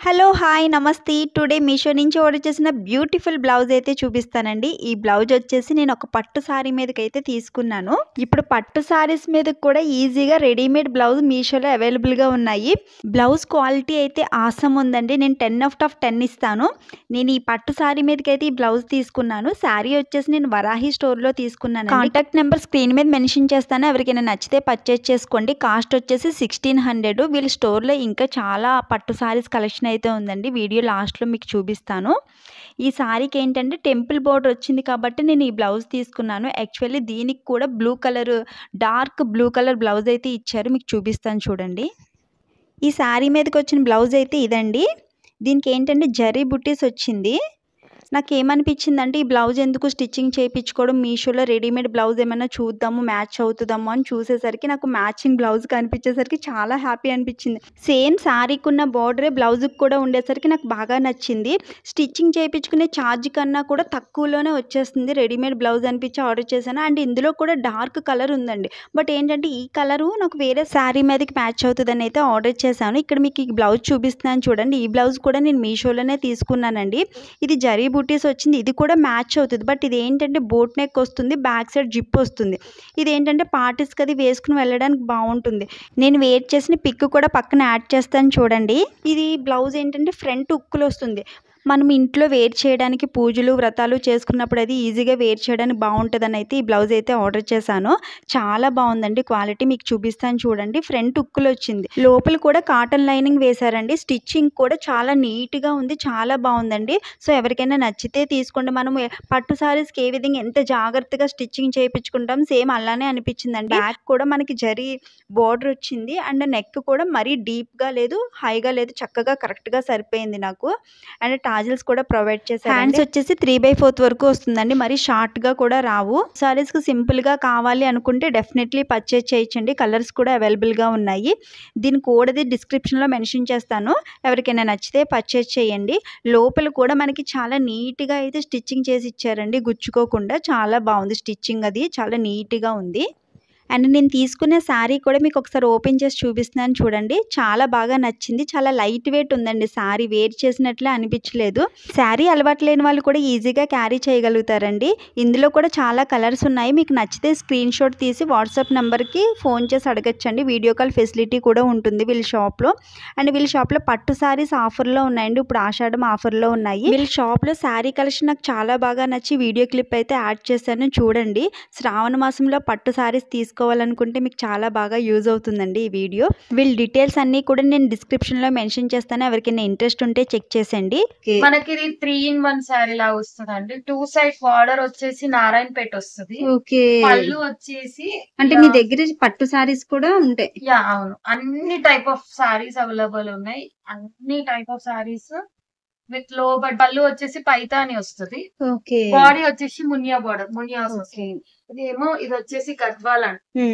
Hello! Hi! నమస్తే. Today Meesho నుంచి order చేసిన బ్యూటిఫుల్ బ్లౌజ్ అయితే చూపిస్తానండి. ఈ బ్లౌజ్ వచ్చేసి నేను ఒక పట్టు సారీ మీదకైతే తీసుకున్నాను. ఇప్పుడు పట్టు సారీస్ మీదకి కూడా ఈజీగా రెడీమేడ్ బ్లౌజ్ మీషోలో అవైలబుల్‌గా ఉన్నాయి. బ్లౌజ్ క్వాలిటీ అయితే ఆసమ్ ఉందండి. నేను 10/10 ఇస్తాను. నేను ఈ పట్టు సారీ మీదకైతే ఈ బ్లౌజ్ తీసుకున్నాను. సారీ వచ్చేసి నేను వరాహి స్టోర్‌లో తీసుకున్నానండి. కాంటాక్ట్ నెంబర్ స్క్రీన్ మీద మెన్షన్ చేస్తాను. ఎవరికైనా నచ్చితే పర్చేజ్ చేసుకోండి. కాస్ట్ వచ్చేసి 1600. వీళ్ళ స్టోర్‌లో ఇంకా చాలా పట్టు సారీస్ కలెక్షన్ అయితే ఉందండి. వీడియో లాస్ట్‌లో మీకు చూపిస్తాను. ఈ సారీకి ఏంటంటే టెంపుల్ బోర్డర్ వచ్చింది కాబట్టి నేను ఈ బ్లౌజ్ తీసుకున్నాను. యాక్చువల్లీ దీనికి కూడా డార్క్ బ్లూ కలర్ బ్లౌజ్ అయితే ఇచ్చారు. మీకు చూపిస్తాను చూడండి. ఈ సారీ మీదకి వచ్చిన బ్లౌజ్ అయితే ఇదండి. దీనికి ఏంటంటే జరీ బుట్టీస్ వచ్చింది. నాకేమనిపించిందంటే ఈ బ్లౌజ్ ఎందుకు స్టిచ్చింగ్ చేయించుకోవడం, మీషోలో రెడీమేడ్ బ్లౌజ్ ఏమైనా చూద్దాము మ్యాచ్ అవుతుందేమో అని చూసేసరికి నాకు మ్యాచింగ్ బ్లౌజ్ కనిపించేసరికి చాలా హ్యాపీ అనిపించింది. సేమ్ సారీకి ఉన్న బోర్డరే బ్లౌజ్కి కూడా ఉండేసరికి నాకు బాగా నచ్చింది. స్టిచ్చింగ్ చేయించుకునే ఛార్జ్ కన్నా కూడా తక్కువలోనే వచ్చేస్తుంది. రెడీమేడ్ బ్లౌజ్ అనిపించి ఆర్డర్ చేశాను. అండ్ ఇందులో కూడా డార్క్ కలర్ ఉందండి. బట్ ఏంటంటే ఈ కలరు నాకు వేరే శారీ మీదకి మ్యాచ్ అవుతుందని అయితే ఆర్డర్ చేశాను. ఇక్కడ మీకు ఈ బ్లౌజ్ చూపిస్తున్నాను చూడండి. ఈ బ్లౌజ్ కూడా నేను మీషోలోనే తీసుకున్నానండి. ఇది జరీ బూటీస్ వచ్చింది. ఇది కూడా మ్యాచ్ అవుతుంది. బట్ ఇది ఏంటంటే బోట్ నెక్ వస్తుంది. బ్యాక్ సైడ్ జిప్ వస్తుంది. ఇది ఏంటంటే పార్టీస్కి అది వేసుకుని వెళ్ళడానికి బాగుంటుంది. నేను వేర్ చేసిన పిక్ కూడా పక్కన యాడ్ చేస్తాను చూడండి. ఇది బ్లౌజ్ ఏంటంటే ఫ్రంట్ హుక్కులు వస్తుంది. మనం ఇంట్లో వేర్ చేయడానికి పూజలు వ్రతాలు చేసుకున్నప్పుడు అది ఈజీగా వేర్ చేయడానికి బాగుంటుందని అయితే ఈ బ్లౌజ్ అయితే ఆర్డర్ చేశాను. చాలా బాగుందండి క్వాలిటీ. మీకు చూపిస్తాను చూడండి. ఫ్రంట్ హుక్కులు వచ్చింది. లోపల కూడా కాటన్ లైనింగ్ వేశారండి. స్టిచ్చింగ్ కూడా చాలా నీట్గా ఉంది. చాలా బాగుందండి. సో ఎవరికైనా నచ్చితే తీసుకోండి. మనం పట్టు సారీస్కి ఏ విధంగా ఎంత జాగ్రత్తగా స్టిచ్చింగ్ చేయించుకుంటాం సేమ్ అలానే అనిపించిందండి. బ్యాక్ కూడా మనకి జరీ బోర్డర్ వచ్చింది. అండ్ నెక్ కూడా మరీ డీప్గా లేదు, హైగా లేదు, చక్కగా కరెక్ట్గా సరిపోయింది నాకు. అండ్ టాజిల్స్ కూడా ప్రొవైడ్ చేశారు. హ్యాండ్స్ వచ్చేసి 3/4 వరకు వస్తుందండి. మరి షార్ట్గా కూడా రావు. సారీస్కి సింపుల్గా కావాలి అనుకుంటే డెఫినెట్లీ పర్చేజ్ చేయొచ్చండి. కలర్స్ కూడా అవైలబుల్గా ఉన్నాయి. దీని కోడ్ అది డిస్క్రిప్షన్లో మెన్షన్ చేస్తాను. ఎవరికైనా నచ్చితే పర్చేజ్ చేయండి. లోపల కూడా మనకి చాలా నీట్గా అయితే స్టిచ్చింగ్ చేసి ఇచ్చారండి. గుచ్చుకోకుండా చాలా బాగుంది. స్టిచ్చింగ్ అది చాలా నీట్గా ఉంది. అండ్ నేను తీసుకునే శారీ కూడా మీకు ఒకసారి ఓపెన్ చేసి చూపిస్తున్నాను చూడండి. చాలా బాగా నచ్చింది. చాలా లైట్ వెయిట్ ఉందండి. శారీ వేర్ చేసినట్లే అనిపించలేదు. శారీ అలవాటు లేని వాళ్ళు కూడా ఈజీగా క్యారీ చేయగలుగుతారండి. ఇందులో కూడా చాలా కలర్స్ ఉన్నాయి. మీకు నచ్చితే స్క్రీన్ షాట్ తీసి వాట్సాప్ నెంబర్కి ఫోన్ చేసి అడగచ్చండి. వీడియో కాల్ ఫెసిలిటీ కూడా ఉంటుంది వీళ్ళ షాప్లో. అండ్ వీళ్ళ షాప్లో పట్టు శారీస్ ఆఫర్లో ఉన్నాయండి. ఇప్పుడు ఆషాఢం ఆఫర్లో ఉన్నాయి. వీళ్ళ షాప్లో శారీ కలెక్షన్ నాకు చాలా బాగా నచ్చి వీడియో క్లిప్ అయితే యాడ్ చేశాను చూడండి. శ్రావణ మాసంలో పట్టు శారీస్ తీసుకోవాలనుకుంటే మీకు చాలా బాగా యూజ్ అవుతుందండి ఈ వీడియో. వీళ్ళ డీటెయిల్స్ అన్నీ కూడా నేను డిస్క్రిప్షన్ లో మెన్షన్ చేస్తాను. ఎవరికైనా ఇంట్రెస్ట్ ఉంటే చెక్ చేసేయండి. మనకి ఇది 3 in 1 శారీ లా వస్తుందండి. 2 సైడ్ బార్డర్ వచ్చేసి నారాయణపేట వస్తుంది. ఓకే. పళ్ళు వచ్చేసి అంటే మీ దగ్గర పట్టు సారీస్ కూడా ఉంటాయి? యా అవును. అన్ని టైప్ ఆఫ్ సారీస్ అవైలబుల్ ఉన్నాయి. అన్ని టైప్ ఆఫ్ సారీస్ విత్ లో బట్ పళ్ళు వచ్చేసి పైతాని వస్తుంది. ఓకే. బాడీ వచ్చేసి మునియా బార్డర్ వస్తుంది. ఇది వచ్చేసి గద్వాల్ అండి.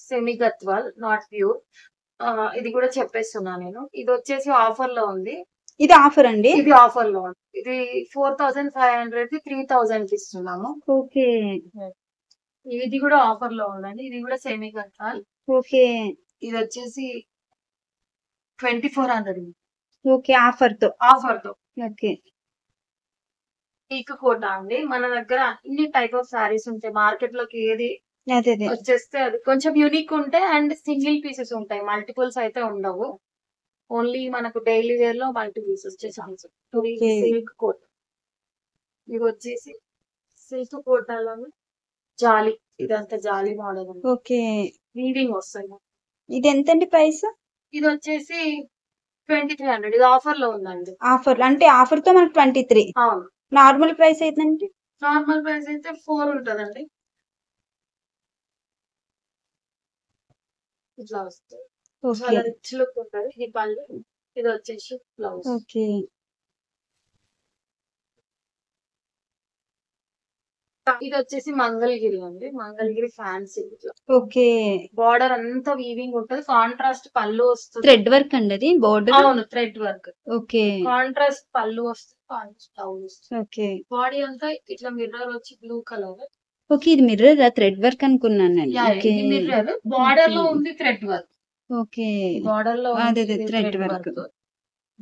Semi Gadwal, not pure. ఇది కూడా చెప్పేస్తున్నా నేను. ఇది వచ్చేసి ఆఫర్ లో ఉంది. ఇది ఆఫర్ అండి? ఇది ఆఫర్ లో ఉంది. ఇది 4500 కి 3000 కి ఇస్తున్నాము. ఓకే. ఇది కూడా ఆఫర్ లో ఉందండి. ఇది కూడా సెమీ గద్వాల్. ఓకే. ఇది వచ్చేసి 2400. ఓకే. ఆఫర్ తో. ఓకే. పీక్ కోట అండి. మన దగ్గర అన్ని టైప్ ఆఫ్ సారీస్ ఉంటాయి. మార్కెట్ లోకి ఏది వచ్చేస్తే అది కొంచెం యూనిక్ ఉంటాయి అండ్ సింగిల్ పీసెస్ ఉంటాయి. మల్టిపుల్స్ అయితే ఉండవు. ఓన్లీ మనకు డైలీ వేర్ లో మల్టీ పీసెస్ వచ్చేసి సిల్క్ కోట. ఇది వచ్చేసి సిల్క్ కోటాలో జాలి, ఇదంతా జాలి మోడల్. ఓకే. వీవింగ్ వస్తుంది. ఇది ఎంతండి ప్రైస్? ఇది వచ్చేసి 2300. ఇది ఆఫర్ లో ఉందండి. ఆఫర్ అంటే ఆఫర్ తో మనకు 23. అవును. నార్మల్ ప్రైస్ అయితే నార్మల్ ప్రైస్ అయితే 4 ఉంటదండి. ఇట్లా వస్తుంది. చాలా రిచ్ లుక్ ఉంటది. ఈ పళ్ళు, ఇది వచ్చేసి బ్లౌజ్. ఓకే. ఇది వచ్చేసి మంగళగిరి అండి. మంగళగిరి ఫ్యాన్సీ. ఓకే. బార్డర్ అంతా వీవింగ్ ఉంటది. కాంట్రాస్ట్ పళ్ళు వస్తుంది. థ్రెడ్ వర్క్ అండి అది బోర్డర్? అవును, థ్రెడ్ వర్క్. ఓకే. కాంట్రాస్ట్ పళ్ళు వస్తుంది. ఓకే. బాడీ అంతా ఇట్లా మిర్రర్ వచ్చి బ్లూ కలర్. ఓకే. ఇది మిర్రర్ థ్రెడ్ వర్క్ అనుకున్నాను నేను. ఓకే. మిర్రర్ బార్డర్ లో ఉంది థ్రెడ్ వర్క్. ఓకే. బార్డర్ లో అదే థ్రెడ్ వర్క్.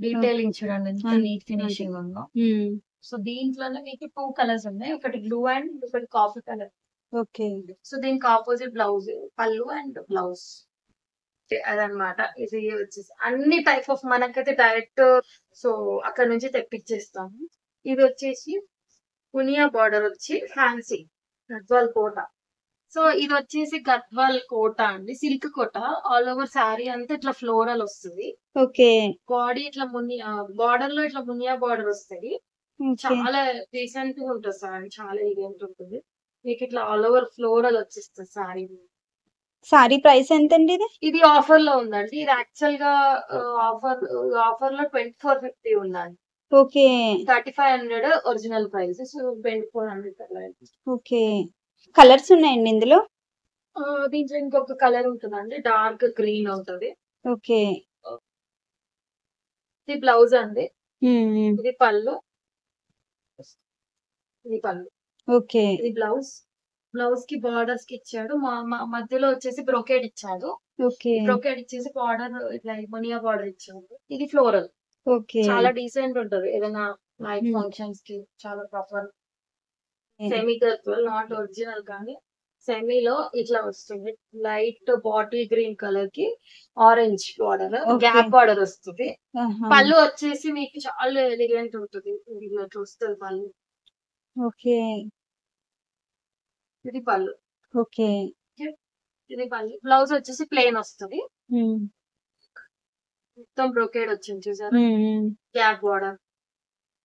డీటెయిలింగ్ చూడండి ఎంత అంతే, నీట్ ఫినిషింగ్ ఉందో. ఉమ్, సో దీంట్లోనే మీకు 2 కలర్స్ ఉన్నాయి. ఒకటి బ్లూ అండ్ ఒకటి కాఫీ కలర్. ఓకే. సో దీనికి ఆపోజిట్ బ్లౌజ్, పళ్ళు అండ్ బ్లౌజ్ అదనమాట. ఇది వచ్చేసి అన్ని టైప్ ఆఫ్ మనకైతే డైరెక్ట్ సో అక్కడ నుంచి తెప్పించేస్తాము. ఇది వచ్చేసి పునియా బార్డర్ వచ్చి ఫ్యాన్సీ గద్వాల్ కోట. సో ఇది వచ్చేసి గద్వాల్ కోట అండి, సిల్క్ కోట. ఆల్ ఓవర్ శారీ అంతా ఇట్లా ఫ్లోరల్ వస్తుంది. ఓకే. బాడీ ఇట్లా బార్డర్ లో ఇట్లా మునియా బార్డర్ వస్తుంది. ఓకే. చాలా డీసెంట్ గా ఉంటుంది సారీ, చాలా ఈవెంట్ ఉంటుంది. మీకు ఇట్లా ఆల్ ఓవర్ ఫ్లోరల్ వచ్చేస్తుంది సారీ. సారీ ప్రైస్ ఎంత అండి ఇది? ఇది ఆఫర్ లో ఉందండి. ఇది యాక్చువల్ గా ఆఫర్ లో 2450 ఉందండి. Okay. 3500 original price. So 2400. Okay. Colours ఉన్నాయండి ఇందులో? దీంట్లో ఇంకొక కలర్ ఉంటుందండి, డార్క్ గ్రీన్ ఉంటుంది. ఓకే. ఇది బ్లౌజ్ అండి, ఉమ్, ఇది పళ్ళు, ఇది పళ్ళు, ఓకే. ఇది బ్లౌజ్. బ్లౌజ్ కి బార్డర్స్ కి ఇచ్చాడు, మధ్యలో వచ్చేసి బ్రొకేడ్ ఇచ్చాడు. ఓకే. బ్రొకేడ్ ఇచ్చేసి బార్డర్ ఇట్లా మునియా బార్డర్ ఇచ్చాడు. ఇది ఫ్లోరల్, ఓకే. చాలా డీసెంట్ ఉంటది. ఏదైనా నైట్ Hmm. ఫంక్షన్స్ కి చాలా proper. Semi Gadwal, not original కానీ సెమీలో ఇట్లా వస్తుంది. లైట్ బాటిల్ గ్రీన్ కలర్ కి orange border, Okay. Gap border వస్తుంది. ఆహా. పళ్ళు వచ్చేసి మీకు చాలా ఎలిగెంట్ ఉంటుంది. ఇట్లా వస్తుంది పళ్ళు. ఓకే. ఇది పళ్ళు, ఓకే. ఇది పళ్ళు. బ్లౌజ్ వచ్చేసి ప్లెయిన్ వస్తుంది. ఉమ్, మొత్తం బ్రొకేడ్ వచ్చింది చూసారా, ఉమ్, గ్యాప్ బార్డర్.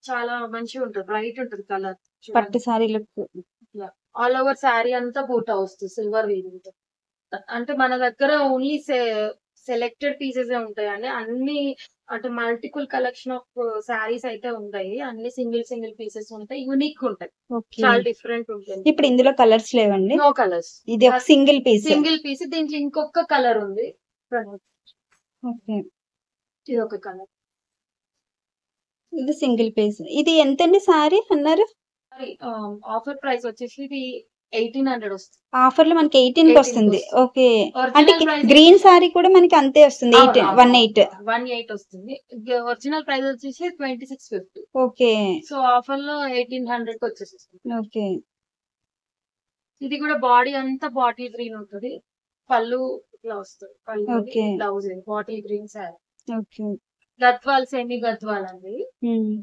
చాలా మంచిగా ఉంటుంది, బ్రైట్ ఉంటుంది కలర్. పట్టు sorry look. All over sari అంతా బూటా వస్తుంది, సిల్వర్ వీవింగ్. అంటే మన దగ్గర ఓన్లీ సెలెక్టెడ్ పీసెస్ ఉంటాయండి. అన్ని అంటే మల్టిపుల్ కలెక్షన్ ఆఫ్ శారీస్ అయితే ఉంటాయి. అన్ని సింగిల్ పీసెస్ ఉంటాయి, యూనిక్ ఉంటాయి, ఓకే. చాలా డిఫరెంట్ ఉంటుంది. ఇప్పుడు ఇందులో కలర్స్ లేవండి? నో కలర్స్, ఇది ఒక సింగిల్ పీస్. Single piece. దీంట్లో ఇంకొక కలర్ ఉంది, ఓకే. ఇది ఒక కలర్. ఇది సింగిల్ పీస్. ఇది ఎంతండి సారీ అన్నారు? ఆఫర్ ప్రైస్ వచ్చేసి ఇది 1800 వస్తుంది. ఆఫర్ లో మనకి 18 కి వస్తుంది. ఓకే. అంటే ఒరిజినల్ ప్రైస్ గ్రీన్ సారీ కూడా మనకి అంతే వస్తుంది, 18. 18 వస్తుంది. ఒరిజినల్ ప్రైస్ వచ్చేసి 2650. ఓకే. సో ఆఫర్ లో 1800 కి వచ్చేస్తుంది. ఓకే. ఇది కూడా బాడీ అంతా బాటిల్ గ్రీన్ ఉంటుంది, పళ్ళు ఇట్లా వస్తుంది. పళ్ళు Okay. Blouse bottle green sari. Okay. Gadwal, semi Gadwal అండి. ఉమ్,